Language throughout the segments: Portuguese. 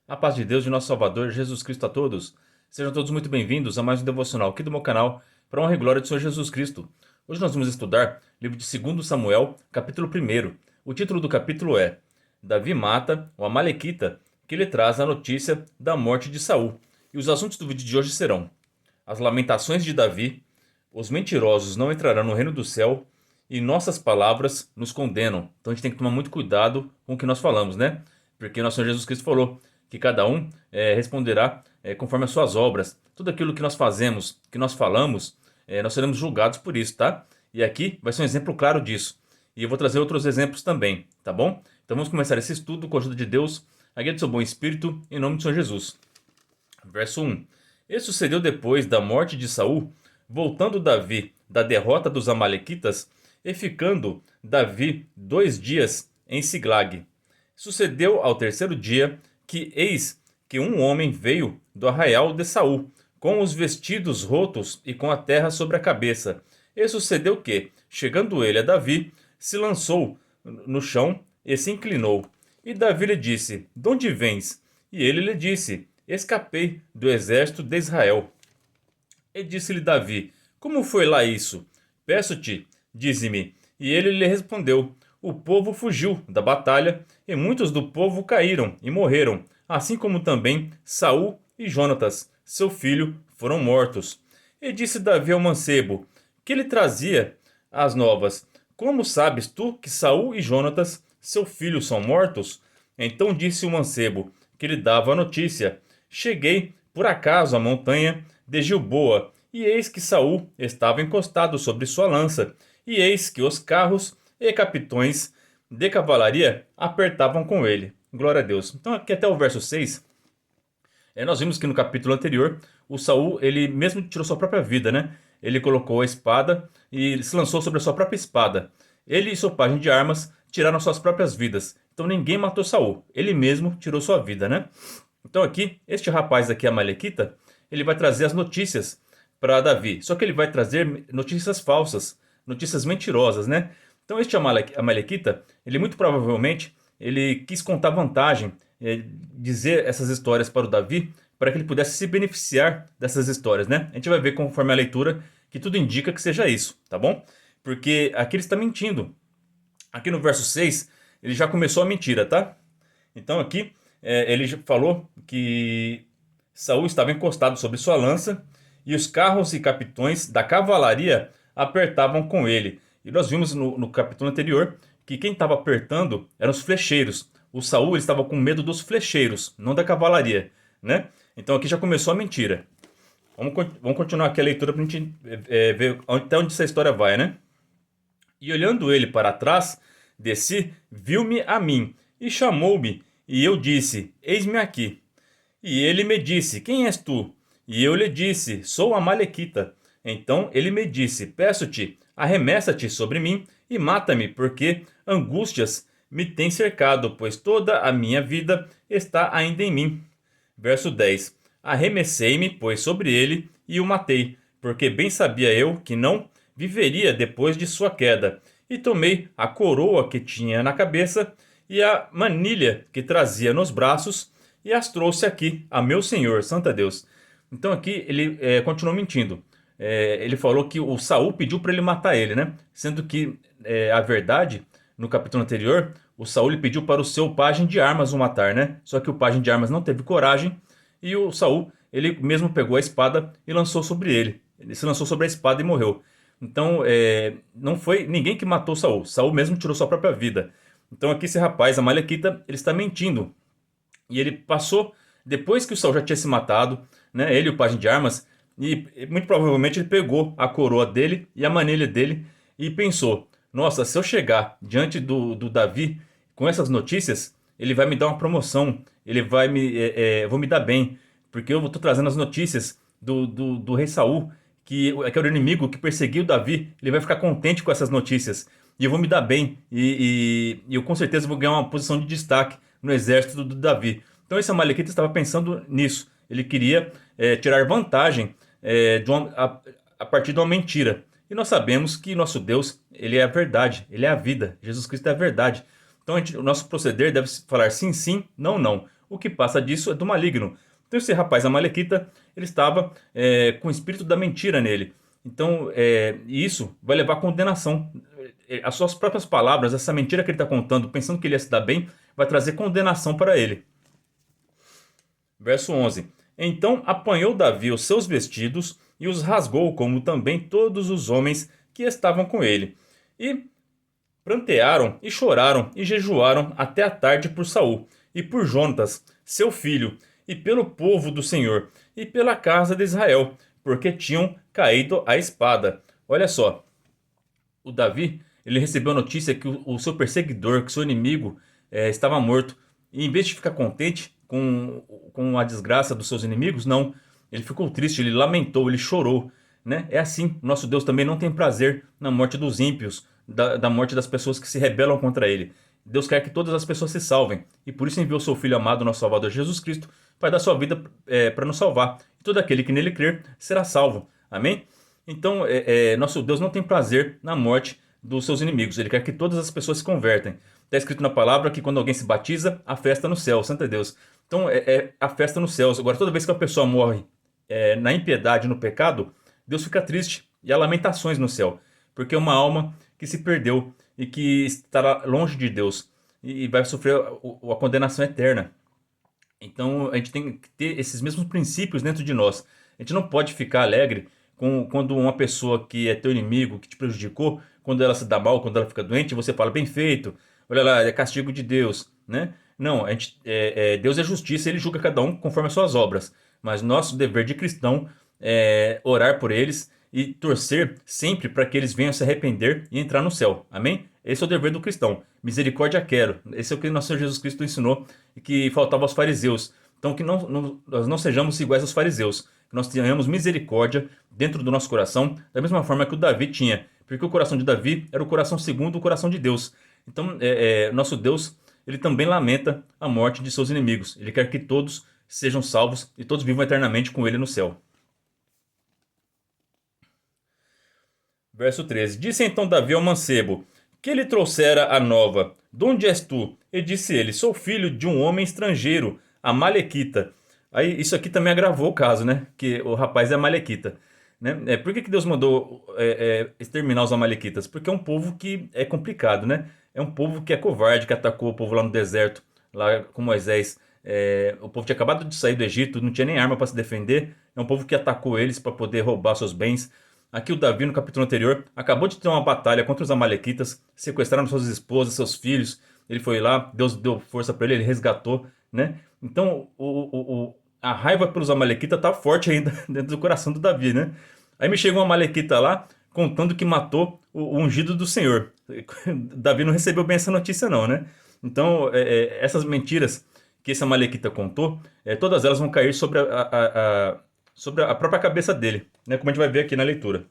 A paz de Deus de nosso Salvador Jesus Cristo a todos. Sejam todos muito bem-vindos a mais um devocional aqui do meu canal, para a honra e glória do Senhor Jesus Cristo. Hoje nós vamos estudar o livro de 2 Samuel, capítulo 1. O título do capítulo é Davi mata o Amalequita, que lhe traz a notícia da morte de Saul. E os assuntos do vídeo de hoje serão as lamentações de Davi, os mentirosos não entrarão no reino do céu e nossas palavras nos condenam. Então a gente tem que tomar muito cuidado com o que nós falamos, né? Porque nosso Senhor Jesus Cristo falou que cada um responderá conforme as suas obras. Tudo aquilo que nós fazemos, que nós falamos, nós seremos julgados por isso, tá? E aqui vai ser um exemplo claro disso. E eu vou trazer outros exemplos também, tá bom? Então vamos começar esse estudo com a ajuda de Deus, a guia do seu bom espírito, em nome do Senhor Jesus. Verso 1. E sucedeu depois da morte de Saul, voltando Davi da derrota dos amalequitas, e ficando Davi 2 dias em Siglag. Sucedeu ao terceiro dia que eis que um homem veio do arraial de Saul, com os vestidos rotos e com a terra sobre a cabeça. E sucedeu que, chegando ele a Davi, se lançou no chão e se inclinou. E Davi lhe disse: De onde vens? E ele lhe disse: Escapei do exército de Israel. E disse-lhe Davi: Como foi lá isso? Peço-te, dize-me. E ele lhe respondeu: O povo fugiu da batalha, e muitos do povo caíram e morreram, assim como também Saul e Jonatas, seu filho, foram mortos. E disse Davi ao mancebo, que lhe trazia as novas: Como sabes tu que Saul e Jonatas, seu filho, são mortos? Então disse o mancebo, que lhe dava a notícia: Cheguei por acaso à montanha de Gilboa, e eis que Saul estava encostado sobre sua lança, e eis que os carros e capitões de cavalaria apertavam com ele. Glória a Deus. Então aqui até o verso 6, nós vimos que no capítulo anterior, o Saul, ele mesmo tirou sua própria vida, né? Ele colocou a espada e se lançou sobre a sua própria espada. Ele e seu pajem de armas tiraram suas próprias vidas. Então ninguém matou Saul, ele mesmo tirou sua vida, né? Então aqui, este rapaz aqui, Amalequita, ele vai trazer as notícias para Davi. Só que ele vai trazer notícias falsas, notícias mentirosas, né? Então este Amalequita, ele muito provavelmente, ele quis contar vantagem, dizer essas histórias para o Davi, para que ele pudesse se beneficiar dessas histórias, né? A gente vai ver conforme a leitura que tudo indica que seja isso, tá bom? Porque aqui ele está mentindo. Aqui no verso 6, ele já começou a mentira, tá? Então aqui, ele falou que Saul estava encostado sobre sua lança e os carros e capitões da cavalaria apertavam com ele. E nós vimos no capítulo anterior que quem estava apertando eram os flecheiros. O Saul ele estava com medo dos flecheiros, não da cavalaria, né? Então aqui já começou a mentira. Vamos continuar aqui a leitura para a gente ver até onde essa história vai, né? E olhando ele para trás de si, viu-me a mim e chamou-me. E eu disse: Eis-me aqui. E ele me disse: Quem és tu? E eu lhe disse: Sou Amalequita. Então ele me disse: Peço-te, arremessa-te sobre mim e mata-me, porque angústias me têm cercado, pois toda a minha vida está ainda em mim. Verso 10. Arremessei-me, pois, sobre ele e o matei, porque bem sabia eu que não viveria depois de sua queda. E tomei a coroa que tinha na cabeça e a manilha que trazia nos braços e as trouxe aqui a meu senhor, santo Deus. Então aqui ele continuou mentindo. Ele falou que o Saul pediu para ele matar ele, né? Sendo que a verdade, no capítulo anterior, o Saul ele pediu para o seu pajem de armas o matar, né? Só que o pajem de armas não teve coragem e o Saul ele mesmo pegou a espada e lançou sobre ele. Ele se lançou sobre a espada e morreu. Então não foi ninguém que matou Saul. Saul mesmo tirou sua própria vida. Então aqui esse rapaz, Amalequita, ele está mentindo. E ele passou, depois que o Saul já tinha se matado, né, ele e o pajem de armas, e muito provavelmente ele pegou a coroa dele e a manilha dele e pensou: Nossa, se eu chegar diante do Davi com essas notícias, ele vai me dar uma promoção, ele vai eu vou me dar bem, porque eu estou trazendo as notícias do rei Saul, que era o inimigo que perseguiu Davi, ele vai ficar contente com essas notícias, e eu vou me dar bem, e eu com certeza vou ganhar uma posição de destaque no exército do Davi. Então esse Amalequita estava pensando nisso, ele queria tirar vantagem a partir de uma mentira. E nós sabemos que nosso Deus, ele é a verdade, ele é a vida. Jesus Cristo é a verdade. Então o nosso proceder deve falar sim, sim, não, não. o que passa disso é do maligno. Então esse rapaz amalequita, ele estava com o espírito da mentira nele. Então isso vai levar à condenação. As suas próprias palavras, essa mentira que ele está contando, pensando que ele ia se dar bem, vai trazer condenação para ele. Verso 11. Então apanhou Davi os seus vestidos e os rasgou, como também todos os homens que estavam com ele. E prantearam e choraram e jejuaram até a tarde por Saul e por Jonatas, seu filho, e pelo povo do Senhor e pela casa de Israel, porque tinham caído à espada. Olha só, o Davi, ele recebeu a notícia que o seu perseguidor, que o seu inimigo estava morto. E em vez de ficar contente com a desgraça dos seus inimigos, não. Ele ficou triste, ele lamentou, ele chorou. Né? É assim, nosso Deus também não tem prazer na morte dos ímpios, da morte das pessoas que se rebelam contra ele. Deus quer que todas as pessoas se salvem. E por isso enviou seu Filho amado, nosso Salvador Jesus Cristo, para dar sua vida para nos salvar. E todo aquele que nele crer será salvo. Amém? Então, nosso Deus não tem prazer na morte dos seus inimigos. Ele quer que todas as pessoas se convertem. Está escrito na palavra que quando alguém se batiza, há festa no céu. Santo é Deus. Então, é a festa nos céus. Agora, toda vez que a pessoa morre na impiedade, no pecado, Deus fica triste. E há lamentações no céu. Porque é uma alma que se perdeu e que estará longe de Deus. E vai sofrer a condenação eterna. Então, a gente tem que ter esses mesmos princípios dentro de nós. A gente não pode ficar alegre quando uma pessoa que é teu inimigo, que te prejudicou, quando ela se dá mal, quando ela fica doente, você fala, bem feito, olha lá, é castigo de Deus, né? Não, Deus é justiça, ele julga cada um conforme as suas obras. Mas nosso dever de cristão é orar por eles e torcer sempre para que eles venham se arrepender e entrar no céu. Amém? Esse é o dever do cristão. Misericórdia quero. Esse é o que nosso Senhor Jesus Cristo ensinou e que faltava aos fariseus. Então que nós não sejamos iguais aos fariseus. Que nós tenhamos misericórdia dentro do nosso coração, da mesma forma que o Davi tinha. Porque o coração de Davi era o coração segundo o coração de Deus. Então, nosso Deus, ele também lamenta a morte de seus inimigos. Ele quer que todos sejam salvos e todos vivam eternamente com ele no céu. Verso 13. Disse então Davi ao mancebo, que lhe trouxera a nova. De onde és tu? E disse ele, sou filho de um homem estrangeiro, amalequita. Aí isso aqui também agravou o caso, né? Que o rapaz é amalequita. Né? Por que Deus mandou exterminar os amalequitas? Porque é um povo que é complicado, né? É um povo que é covarde, que atacou o povo lá no deserto, lá com Moisés. O povo tinha acabado de sair do Egito, não tinha nem arma para se defender. É um povo que atacou eles para poder roubar seus bens. Aqui o Davi, no capítulo anterior, acabou de ter uma batalha contra os amalequitas, sequestraram suas esposas, seus filhos. Ele foi lá, Deus deu força para ele, ele resgatou, né? Então, a raiva pelos amalequitas tá forte ainda dentro do coração do Davi, né? Aí me chegou um amalequita lá, contando que matou o ungido do Senhor. Davi não recebeu bem essa notícia não, né? Então, essas mentiras que esse amalequita contou, todas elas vão cair sobre sobre a própria cabeça dele, né? Como a gente vai ver aqui na leitura.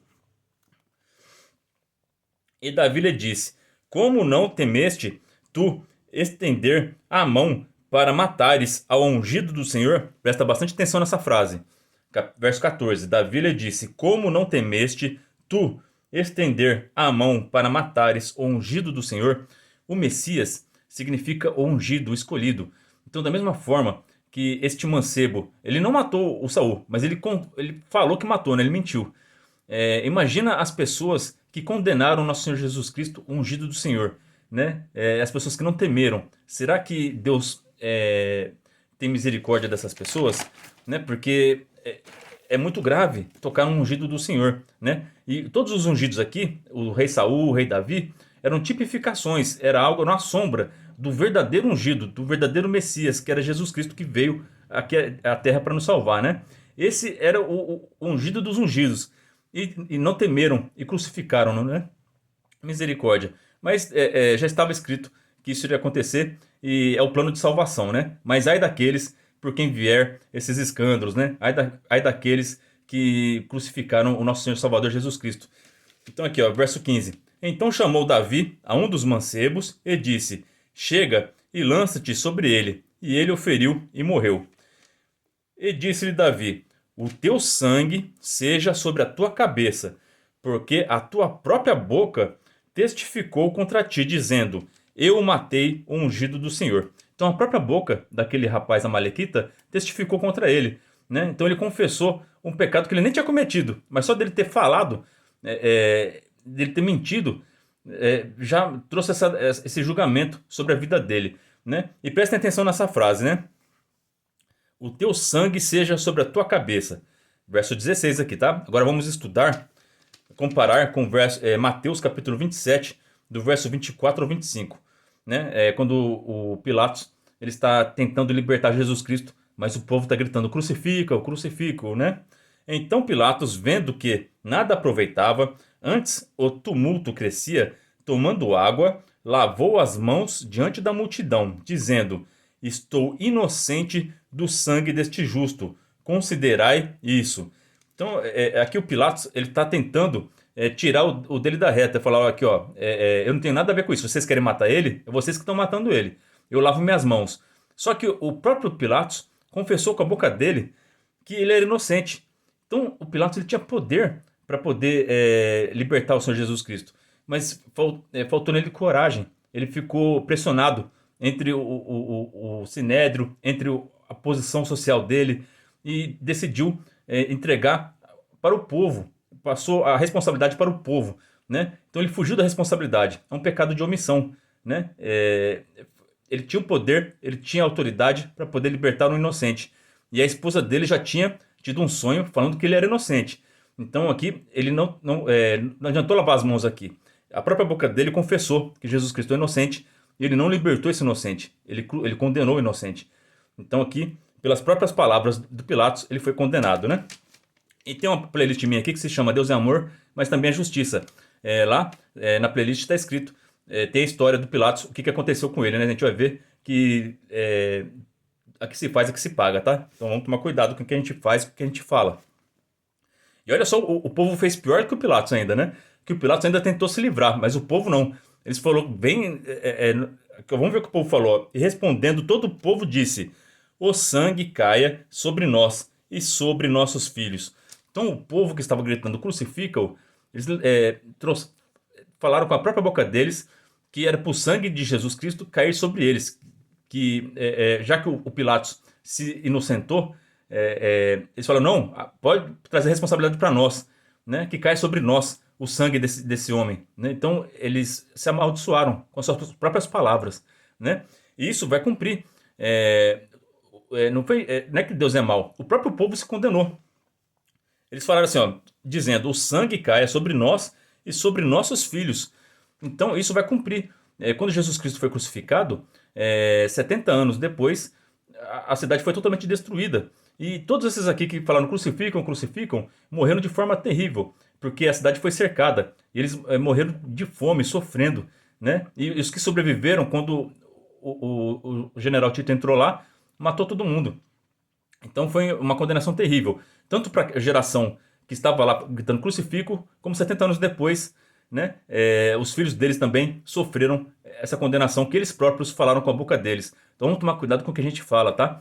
E Davi lhe disse, como não temeste tu estender a mão para matares ao ungido do Senhor? Presta bastante atenção nessa frase. Verso 14. Davi lhe disse, como não temeste tu estender a mão para matares o ungido do Senhor? O Messias significa o ungido, o escolhido. Então, da mesma forma que este mancebo, ele não matou o Saul, mas ele falou que matou, né? Ele mentiu. Imagina as pessoas que condenaram nosso Senhor Jesus Cristo, o ungido do Senhor, né? As pessoas que não temeram. Será que Deus tem misericórdia dessas pessoas? Né? Porque é muito grave tocar no ungido do Senhor, né? E todos os ungidos aqui, o rei Saul, o rei Davi, eram tipificações, era algo, era uma sombra do verdadeiro ungido, do verdadeiro Messias, que era Jesus Cristo, que veio aqui à terra para nos salvar, né? Esse era o ungido dos ungidos. E não temeram e crucificaram, né? Misericórdia. Mas já estava escrito que isso iria acontecer e é o plano de salvação, né? Mas ai daqueles por quem vier esses escândalos, né? Ai daqueles que crucificaram o nosso Senhor Salvador Jesus Cristo. Então aqui, ó, verso 15. Então chamou Davi a um dos mancebos e disse, chega e lança-te sobre ele. E ele o feriu e morreu. E disse-lhe Davi, o teu sangue seja sobre a tua cabeça, porque a tua própria boca testificou contra ti, dizendo, eu matei o ungido do Senhor. Então a própria boca daquele rapaz amalequita testificou contra ele, né? Então ele confessou um pecado que ele nem tinha cometido, mas só dele ter falado, dele ter mentido, já trouxe esse julgamento sobre a vida dele, né? E prestem atenção nessa frase, né? O teu sangue seja sobre a tua cabeça. Verso 16 aqui, tá? Agora vamos estudar, comparar com Mateus capítulo 27, do verso 24 ao 25. Né? Quando o Pilatos ele está tentando libertar Jesus Cristo, mas o povo está gritando, crucifica-o, crucifica-o, né? Então Pilatos, vendo que nada aproveitava, antes o tumulto crescia, tomando água, lavou as mãos diante da multidão, dizendo, estou inocente do sangue deste justo, considerai isso. Então, aqui o Pilatos ele está tentando tirar o dele da reta, falar aqui, ó, eu não tenho nada a ver com isso. Vocês querem matar ele? É vocês que estão matando ele. Eu lavo minhas mãos. Só que o próprio Pilatos confessou com a boca dele que ele era inocente. Então, o Pilatos ele tinha poder para poder libertar o Senhor Jesus Cristo, mas faltou nele coragem. Ele ficou pressionado entre o Sinédrio, entre a posição social dele, e decidiu entregar para o povo, passou a responsabilidade para o povo, né? Então ele fugiu da responsabilidade, é um pecado de omissão, né? Ele tinha o poder, ele tinha a autoridade para poder libertar um inocente, e a esposa dele já tinha tido um sonho falando que ele era inocente. Então aqui ele não adiantou lavar as mãos aqui. A própria boca dele confessou que Jesus Cristo é inocente, e ele não libertou esse inocente, ele condenou o inocente. Então aqui, pelas próprias palavras do Pilatos, ele foi condenado, né? E tem uma playlist minha aqui que se chama Deus é Amor, mas também é Justiça. Lá na playlist está escrito, tem a história do Pilatos, o que aconteceu com ele, né? A gente vai ver que a que se faz é que se paga, tá? Então vamos tomar cuidado com o que a gente faz, com o que a gente fala. E olha só, o povo fez pior que o Pilatos ainda, né? Que o Pilatos ainda tentou se livrar, mas o povo não. Eles falaram bem... vamos ver o que o povo falou. E respondendo, todo o povo disse, o sangue caia sobre nós e sobre nossos filhos. Então o povo que estava gritando, crucifica-o, eles falaram com a própria boca deles que era para o sangue de Jesus Cristo cair sobre eles. Que já que o Pilatos se inocentou, eles falaram, não, pode trazer responsabilidade para nós, né? Que cai sobre nós o sangue desse homem, né? Então eles se amaldiçoaram com as suas próprias palavras, né? E isso vai cumprir. Não é que Deus é mau, o próprio povo se condenou. Eles falaram assim, ó, dizendo, o sangue caia sobre nós e sobre nossos filhos. Então isso vai cumprir. Quando Jesus Cristo foi crucificado, 70 anos depois, a cidade foi totalmente destruída. E todos esses aqui que falaram crucificam, crucificam, morreram de forma terrível, porque a cidade foi cercada. E eles morreram de fome, sofrendo, né? E os que sobreviveram, quando o general Tito entrou lá, matou todo mundo. Então foi uma condenação terrível, tanto para a geração que estava lá gritando crucifico, como 70 anos depois, né? Os filhos deles também sofreram essa condenação que eles próprios falaram com a boca deles. Então vamos tomar cuidado com o que a gente fala, tá?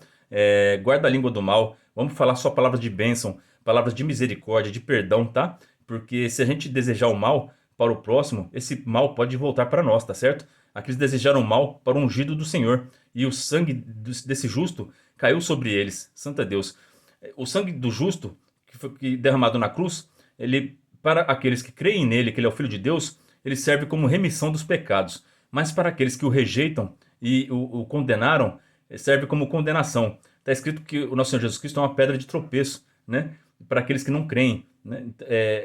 Guarda a língua do mal, vamos falar só palavras de bênção, palavras de misericórdia, de perdão, tá? Porque se a gente desejar o mal para o próximo, esse mal pode voltar para nós, tá certo? Aqui eles desejaram o mal para o ungido do Senhor, e o sangue desse justo caiu sobre eles. Santo é Deus. O sangue do justo, que foi derramado na cruz, ele, para aqueles que creem nele, que ele é o Filho de Deus, ele serve como remissão dos pecados. Mas para aqueles que o rejeitam e o condenaram, serve como condenação. Está escrito que o nosso Senhor Jesus Cristo é uma pedra de tropeço, né? Para aqueles que não creem, né?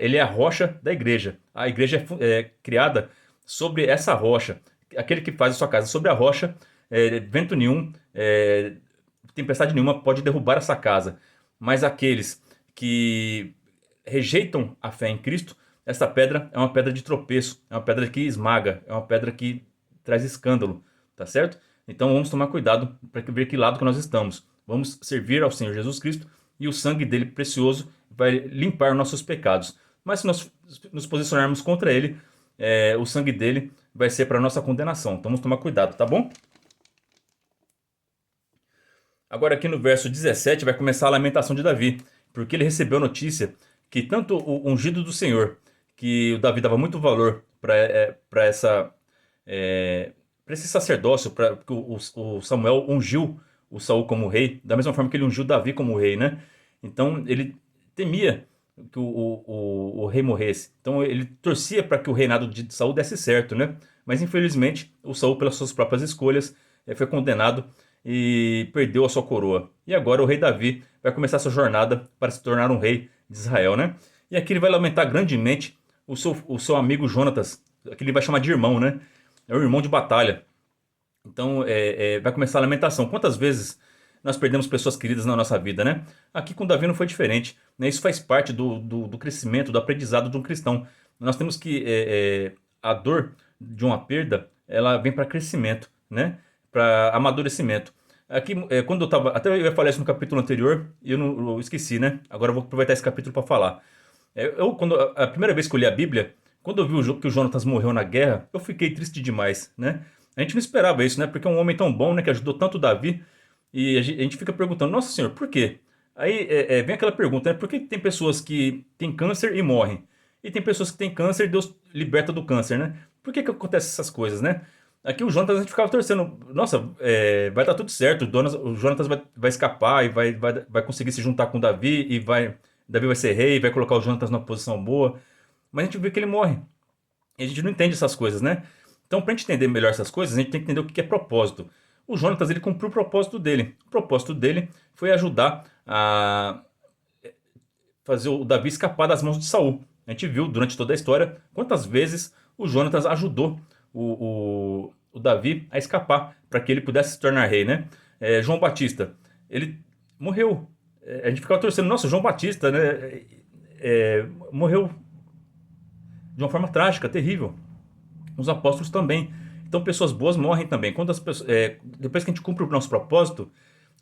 Ele é a rocha da igreja. A igreja é criada sobre essa rocha. Aquele que faz a sua casa sobre a rocha, vento nenhum, tempestade nenhuma pode derrubar essa casa. Mas aqueles que rejeitam a fé em Cristo, essa pedra é uma pedra de tropeço, é uma pedra que esmaga, é uma pedra que traz escândalo, tá certo? Então vamos tomar cuidado para ver que lado que nós estamos. Vamos servir ao Senhor Jesus Cristo e o sangue dele precioso vai limpar nossos pecados. Mas se nós nos posicionarmos contra ele, o sangue dele vai ser para nossa condenação. Então vamos tomar cuidado, tá bom? Agora aqui no verso 17 vai começar a lamentação de Davi, porque ele recebeu a notícia que tanto o ungido do Senhor, que o Davi dava muito valor para para esse sacerdócio, para que o Samuel ungiu o Saul como rei, da mesma forma que ele ungiu Davi como rei, né? Então ele temia que o rei morresse. Então ele torcia para que o reinado de Saul desse certo, né? Mas infelizmente o Saul, pelas suas próprias escolhas, foi condenado e perdeu a sua coroa. E agora o rei Davi vai começar sua jornada para se tornar um rei de Israel, né? E aqui ele vai lamentar grandemente o seu amigo Jonatas, que ele vai chamar de irmão, né? É o irmão de batalha. Então vai começar a lamentação. Quantas vezes nós perdemos pessoas queridas na nossa vida, né? Aqui com Davi não foi diferente, né? Isso faz parte do crescimento, do aprendizado de um cristão. Nós temos que a dor de uma perda, ela vem para crescimento, né? Para amadurecimento. Aqui, quando eu estava, até eu ia falar isso no capítulo anterior e eu esqueci, né? Agora eu vou aproveitar esse capítulo para falar. Quando a primeira vez que eu li a Bíblia, quando eu vi que o Jonatas morreu na guerra, eu fiquei triste demais, né? A gente não esperava isso, né? Porque é um homem tão bom, né? Que ajudou tanto Davi. E a gente fica perguntando, nossa senhor, por quê? Aí vem aquela pergunta, né? Por que tem pessoas que têm câncer e morrem? E tem pessoas que têm câncer e Deus liberta do câncer, né? Por que acontece essas coisas, né? Aqui o Jonatas a gente ficava torcendo, nossa, vai dar tudo certo, o Jonatas vai escapar e vai conseguir se juntar com Davi e Davi vai ser rei, vai colocar o Jonatas numa posição boa. Mas a gente vê que ele morre. E a gente não entende essas coisas, né? Então, para a gente entender melhor essas coisas, a gente tem que entender o que é propósito. O Jonatas, ele cumpriu o propósito dele. O propósito dele foi ajudar a fazer o Davi escapar das mãos de Saul. A gente viu durante toda a história quantas vezes o Jonatas ajudou o Davi a escapar para que ele pudesse se tornar rei, né? João Batista, ele morreu. A gente ficava torcendo, nossa, João Batista, né? Morreu de uma forma trágica, terrível. Os apóstolos também. Então pessoas boas morrem também. Depois que a gente cumpre o nosso propósito,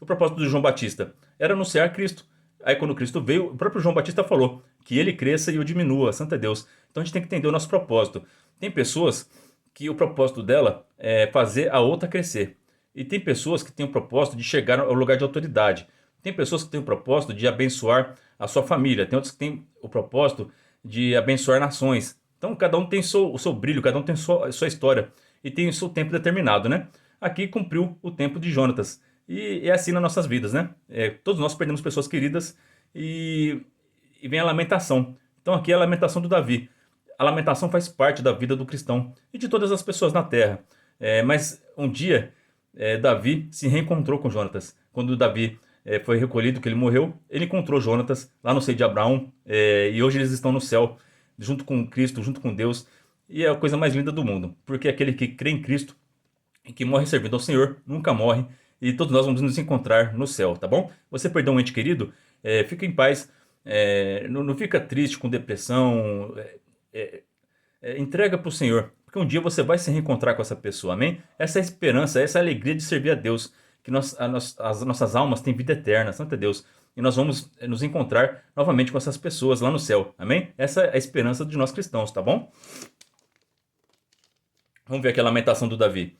o propósito de João Batista era anunciar Cristo. Aí quando Cristo veio, o próprio João Batista falou que ele cresça e eu diminua, santo é Deus. Então a gente tem que entender o nosso propósito. Tem pessoas que o propósito dela é fazer a outra crescer. E tem pessoas que têm o propósito de chegar ao lugar de autoridade. Tem pessoas que têm o propósito de abençoar a sua família. Tem outras que têm o propósito de abençoar nações. Então cada um tem o seu brilho, cada um tem a sua história e tem o seu tempo determinado, né? Aqui cumpriu o tempo de Jonatas. E é assim nas nossas vidas, né? Todos nós perdemos pessoas queridas e vem a lamentação. Então aqui é a lamentação do Davi. A lamentação faz parte da vida do cristão e de todas as pessoas na terra. Mas um dia Davi se reencontrou com Jonatas. Quando Davi foi recolhido, que ele morreu, ele encontrou Jonatas lá no seio de Abraão e hoje eles estão no céu, junto com Cristo, junto com Deus. E é a coisa mais linda do mundo, porque aquele que crê em Cristo e que morre servindo ao Senhor nunca morre e todos nós vamos nos encontrar no céu, tá bom? Você perdeu um ente querido? Fica em paz, não fica triste com depressão, entrega para o Senhor, porque um dia você vai se reencontrar com essa pessoa, amém? Essa é a esperança, essa é a alegria de servir a Deus, que as nossas almas têm vida eterna, santo é Deus, e nós vamos nos encontrar novamente com essas pessoas lá no céu, amém? Essa é a esperança de nós cristãos, tá bom? Vamos ver aqui a lamentação do Davi.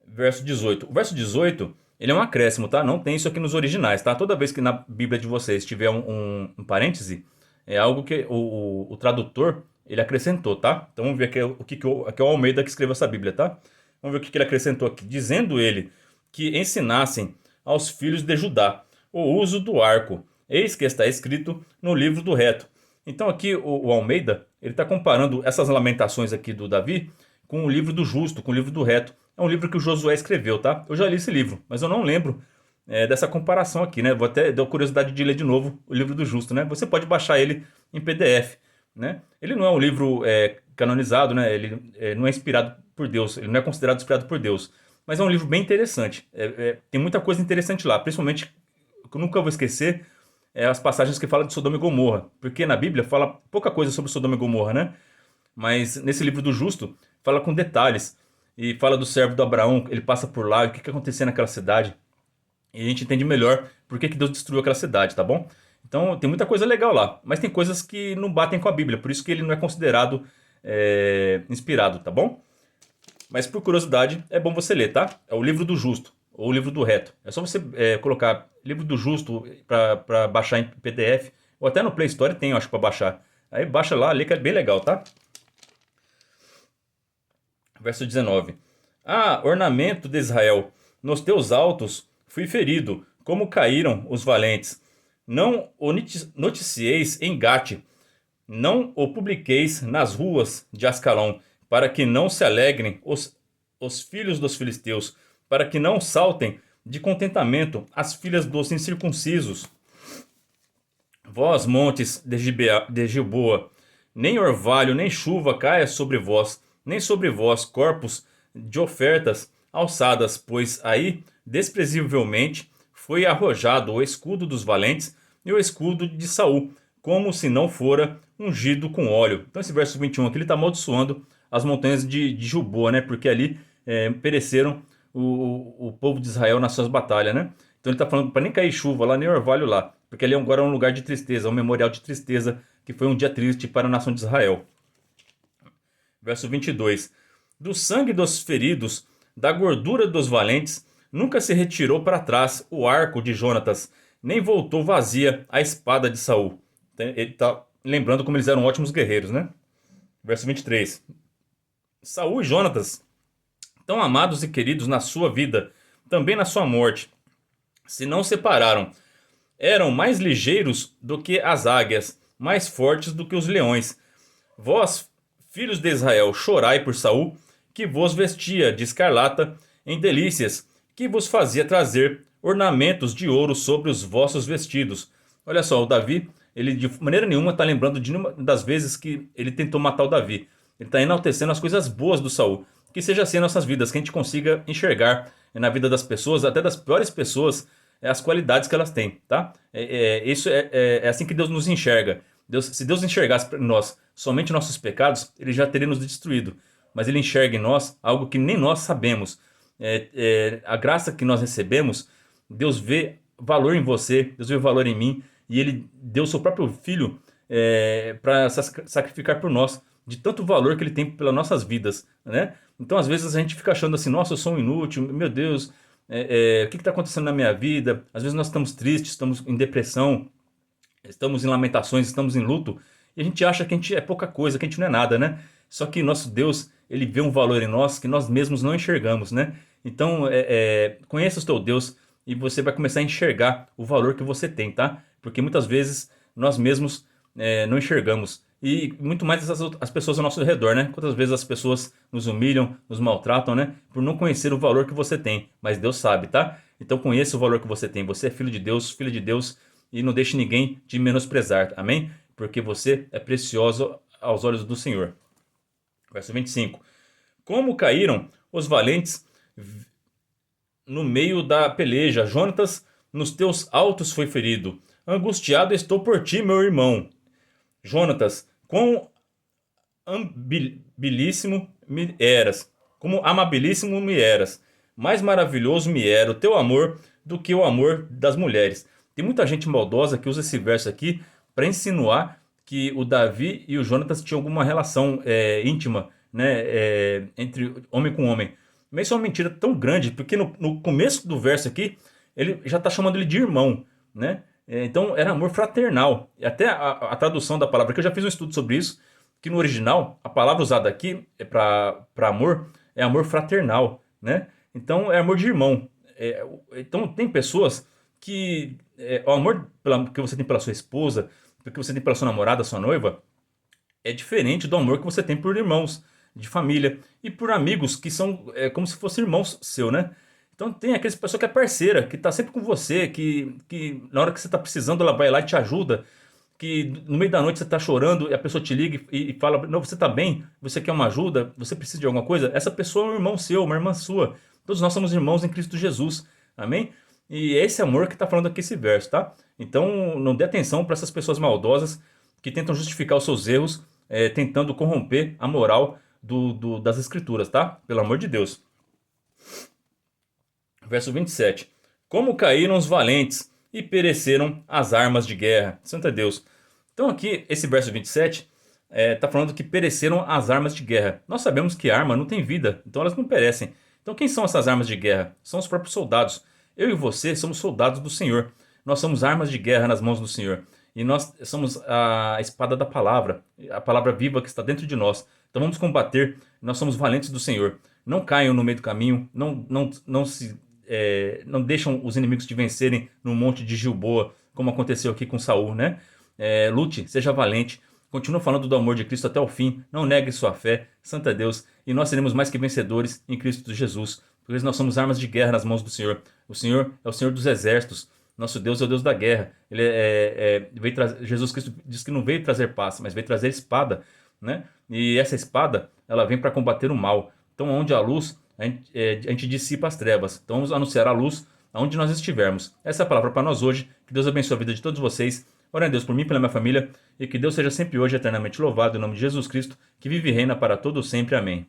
Verso 18. O verso 18, ele é um acréscimo, tá? Não tem isso aqui nos originais, tá? Toda vez que na Bíblia de vocês tiver um parêntese, é algo que o tradutor, ele acrescentou, tá? Então vamos ver aqui é o Almeida que escreveu essa Bíblia, tá? Vamos ver o que ele acrescentou aqui. Dizendo ele que ensinassem aos filhos de Judá o uso do arco. Eis que está escrito no livro do reto. Então aqui o Almeida, ele está comparando essas lamentações aqui do Davi com o livro do justo, com o livro do reto. É um livro que o Josué escreveu, tá? Eu já li esse livro, mas eu não lembro dessa comparação aqui, né? Vou até dar curiosidade de ler de novo o livro do justo, né? Você pode baixar ele em PDF, né? Ele não é um livro canonizado, né? Ele não é inspirado por Deus, ele não é considerado inspirado por Deus, mas é um livro bem interessante. Tem muita coisa interessante lá, principalmente, que eu nunca vou esquecer, as passagens que falam de Sodoma e Gomorra, porque na Bíblia fala pouca coisa sobre Sodoma e Gomorra, né? Mas nesse livro do justo fala com detalhes e fala do servo do Abraão, ele passa por lá, o que acontecia naquela cidade. E a gente entende melhor por que Deus destruiu aquela cidade, tá bom? Então tem muita coisa legal lá, mas tem coisas que não batem com a Bíblia, por isso que ele não é considerado inspirado, tá bom? Mas por curiosidade, é bom você ler, tá? É o livro do justo, ou o livro do reto. É só você colocar livro do justo para baixar em PDF, ou até no Play Store tem, eu acho, para baixar. Aí baixa lá, lê que é bem legal, tá? Verso 19. Ah, ornamento de Israel, nos teus altos fui ferido, como caíram os valentes. Não o noticieis em Gate, não o publiqueis nas ruas de Ascalon, para que não se alegrem os filhos dos filisteus, para que não saltem de contentamento as filhas dos incircuncisos. Vós, montes de Gilboa, nem orvalho nem chuva caia sobre vós, nem sobre vós corpos de ofertas alçadas, pois aí desprezivelmente foi arrojado o escudo dos valentes e o escudo de Saul, como se não fora ungido com óleo. Então esse verso 21 aqui ele está amaldiçoando as montanhas de Gilboa, né? Porque ali pereceram o povo de Israel nas suas batalhas, né? Então ele está falando para nem cair chuva lá, nem orvalho lá, porque ali agora é um lugar de tristeza, um memorial de tristeza, que foi um dia triste para a nação de Israel. Verso 22. Do sangue dos feridos, da gordura dos valentes, nunca se retirou para trás o arco de Jonatas, nem voltou vazia a espada de Saul. Ele está lembrando como eles eram ótimos guerreiros, né? Verso 23. Saul e Jonatas, tão amados e queridos na sua vida, também na sua morte, se não separaram. Eram mais ligeiros do que as águias, mais fortes do que os leões. Vós, filhos de Israel, chorai por Saul, que vos vestia de escarlata em delícias, que vos fazia trazer ornamentos de ouro sobre os vossos vestidos. Olha só, o Davi, ele de maneira nenhuma está lembrando de nenhuma das vezes que ele tentou matar o Davi. Ele está enaltecendo as coisas boas do Saul. Que seja assim em nossas vidas, que a gente consiga enxergar na vida das pessoas, até das piores pessoas, as qualidades que elas têm, tá? Isso é assim que Deus nos enxerga. Se Deus enxergasse em nós somente nossos pecados, ele já teria nos destruído. Mas ele enxerga em nós algo que nem nós sabemos. A graça que nós recebemos, Deus vê valor em você, Deus vê valor em mim, e ele deu seu próprio filho para sacrificar por nós, de tanto valor que ele tem pelas nossas vidas, né? Então às vezes a gente fica achando assim, nossa, eu sou um inútil, meu Deus, o que está acontecendo na minha vida? Às vezes nós estamos tristes, estamos em depressão, estamos em lamentações, estamos em luto, e a gente acha que a gente é pouca coisa, que a gente não é nada, né? Só que nosso Deus, ele vê um valor em nós que nós mesmos não enxergamos, né? Então, conheça o teu Deus e você vai começar a enxergar o valor que você tem, tá? Porque muitas vezes nós mesmos não enxergamos. E muito mais as pessoas ao nosso redor, né? Quantas vezes as pessoas nos humilham, nos maltratam, né? Por não conhecer o valor que você tem. Mas Deus sabe, tá? Então conheça o valor que você tem. Você é filho de Deus, filha de Deus. E não deixe ninguém te menosprezar, amém? Porque você é precioso aos olhos do Senhor. Verso 25. Como caíram os valentes no meio da peleja, Jonatas, nos teus altos foi ferido. Angustiado estou por ti, meu irmão. Jonatas, quão amabilíssimo me eras, como amabilíssimo me eras. Mais maravilhoso me era o teu amor do que o amor das mulheres. Tem muita gente maldosa que usa esse verso aqui para insinuar que o Davi e o Jonatas tinham alguma relação íntima, né, entre homem com homem. Mas isso é uma mentira tão grande, porque no começo do verso aqui, ele já está chamando ele de irmão, né? Então era amor fraternal. E até a tradução da palavra, que eu já fiz um estudo sobre isso, que no original, a palavra usada aqui para amor é amor fraternal, né? Então é amor de irmão. Então tem pessoas que o amor que você tem pela sua esposa, que você tem pela sua namorada, sua noiva, é diferente do amor que você tem por irmãos de família e por amigos que são como se fossem irmãos seu, né? Então tem aquela pessoa que é parceira, que tá sempre com você, que na hora que você tá precisando ela vai lá e te ajuda, que no meio da noite você tá chorando e a pessoa te liga e fala, não, você tá bem? Você quer uma ajuda? Você precisa de alguma coisa? Essa pessoa é um irmão seu, uma irmã sua. Todos nós somos irmãos em Cristo Jesus, amém? E é esse amor que tá falando aqui esse verso, tá? Então não dê atenção para essas pessoas maldosas que tentam justificar os seus erros, tentando corromper a moral das escrituras, tá? Pelo amor de Deus. Verso 27. Como caíram os valentes e pereceram as armas de guerra. Santo é Deus. Então aqui, esse verso 27 está falando que pereceram as armas de guerra. Nós sabemos que arma não tem vida, então elas não perecem. Então quem são essas armas de guerra? São os próprios soldados. Eu e você somos soldados do Senhor. Nós somos armas de guerra nas mãos do Senhor. E nós somos a espada da palavra, a palavra viva que está dentro de nós. Então vamos combater, nós somos valentes do Senhor. não caiam no meio do caminho, não deixam os inimigos te vencerem no monte de Gilboa, como aconteceu aqui com Saul, né? Lute, seja valente, continua falando do amor de Cristo até o fim, não negue sua fé, santo é Deus, e nós seremos mais que vencedores em Cristo Jesus, porque nós somos armas de guerra nas mãos do Senhor. O Senhor é o Senhor dos exércitos, nosso Deus é o Deus da guerra. Jesus Cristo diz que não veio trazer paz, mas veio trazer espada, né? E essa espada, ela vem para combater o mal. Então, onde há luz, a gente dissipa as trevas. Então, vamos anunciar a luz aonde nós estivermos. Essa é a palavra para nós hoje. Que Deus abençoe a vida de todos vocês. Ore a Deus por mim e pela minha família. E que Deus seja sempre hoje eternamente louvado em nome de Jesus Cristo, que vive e reina para todo sempre. Amém.